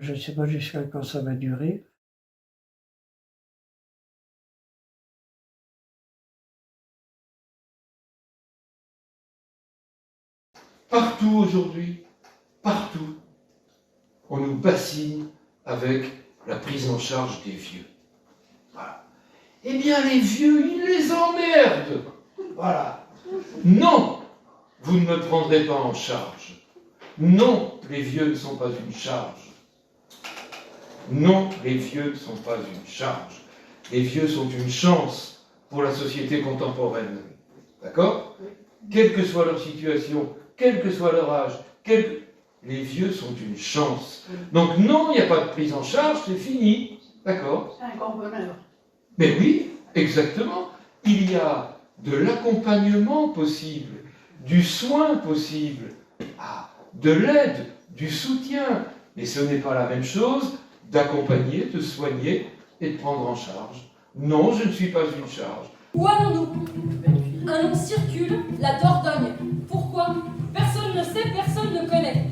Je ne sais pas jusqu'à quand ça va durer. Partout aujourd'hui, partout, on nous bassine avec la prise en charge des vieux. Voilà. Eh bien, les vieux, ils les emmerdent. Voilà. Non, vous ne me prendrez pas en charge. Non, les vieux ne sont pas une charge. Non, les vieux ne sont pas une charge. Les vieux sont une chance pour la société contemporaine. D'accord ? Quelle que soit leur situation, quel que soit leur âge, les vieux sont une chance. Donc non, il n'y a pas de prise en charge, c'est fini. D'accord ? C'est un grand bonheur. Mais oui, exactement. Il y a de l'accompagnement possible, du soin possible, de l'aide, du soutien. Mais ce n'est pas la même chose d'accompagner, de soigner et de prendre en charge. Non, je ne suis pas une charge. Où allons-nous? Un nom circule, la Dordogne. Pourquoi? Personne ne sait, personne ne connaît.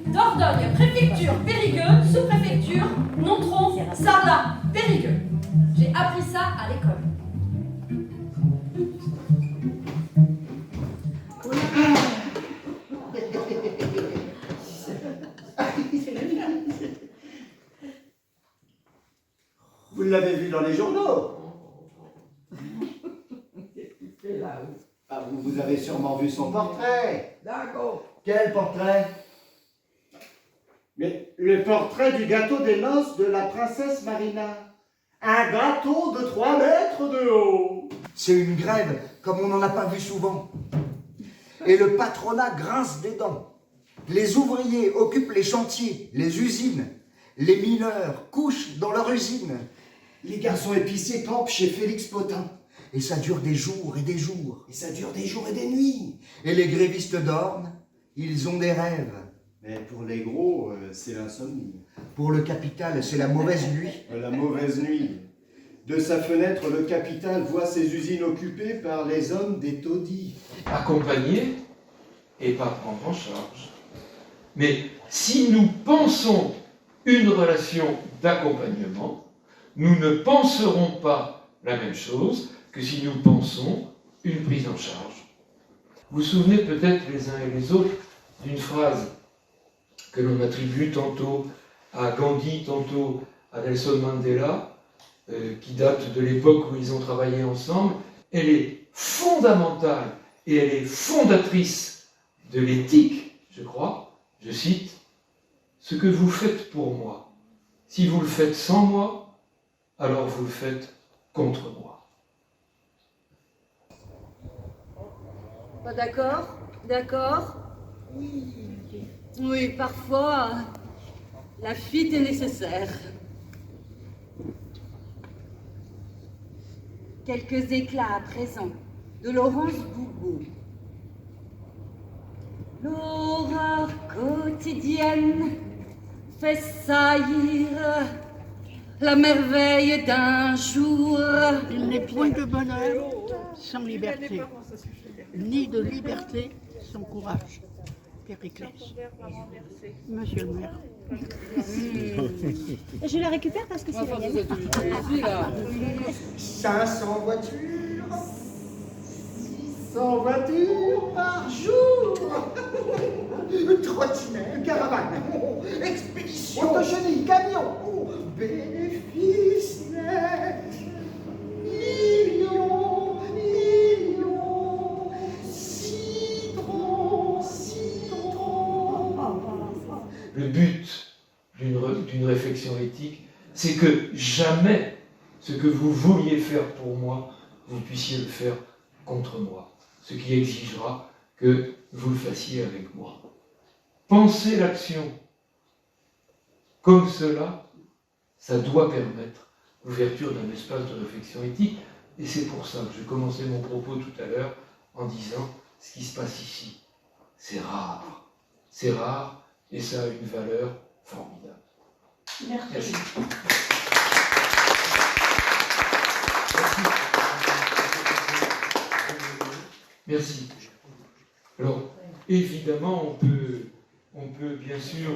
Dordogne, préfecture, Périgueux, sous-préfecture, Nontron, Sarlat, Périgueux. J'ai appris ça à l'école. Vous l'avez vu dans les journaux. Ah, vous avez sûrement vu son portrait. D'accord. Quel portrait? Mais le portrait du gâteau des noces de la princesse Marina. Un gâteau de 3 mètres de haut. C'est une grève comme on n'en a pas vu souvent. Et le patronat grince des dents. Les ouvriers occupent les chantiers, les usines. Les mineurs couchent dans leur usine. Les garçons épiciers campent chez Félix Potin. Et ça dure des jours et des jours. Et ça dure des jours et des nuits. Et les grévistes dorment, ils ont des rêves. Mais pour les gros, c'est l'insomnie. Pour le capital, c'est la mauvaise nuit. La mauvaise nuit. De sa fenêtre, le capital voit ses usines occupées par les hommes des taudis. Accompagner et pas prendre en charge. Mais si nous pensons une relation d'accompagnement, nous ne penserons pas la même chose que si nous pensons une prise en charge. Vous vous souvenez peut-être les uns et les autres d'une phrase que l'on attribue tantôt à Gandhi, tantôt à Nelson Mandela, qui date de l'époque où ils ont travaillé ensemble. Elle est fondamentale et elle est fondatrice de l'éthique, je crois. Je cite, « Ce que vous faites pour moi, si vous le faites sans moi, alors vous le faites contre moi. » Pas d'accord? D'accord? Oui, parfois, la fuite est nécessaire. Quelques éclats à présent de Laurence Boubeau. L'horreur quotidienne fait saillir la merveille d'un jour. Il n'est point de bonheur sans liberté, ni de liberté sans courage. Périclès. Monsieur le maire. Je la récupère parce que c'est la mienne. 500 voitures, 600 voitures par jour. Trottinette, caravane, expédition, autochenille, camion, bénéfice net, millions, citron. Le but d'une réflexion éthique, c'est que jamais ce que vous vouliez faire pour moi, vous puissiez le faire contre moi. Ce qui exigera que vous le fassiez avec moi. Penser l'action comme cela, ça doit permettre l'ouverture d'un espace de réflexion éthique. Et c'est pour ça que je commençais mon propos tout à l'heure en disant ce qui se passe ici, c'est rare. C'est rare et ça a une valeur formidable. Merci. Merci. Alors, évidemment, on peut bien sûr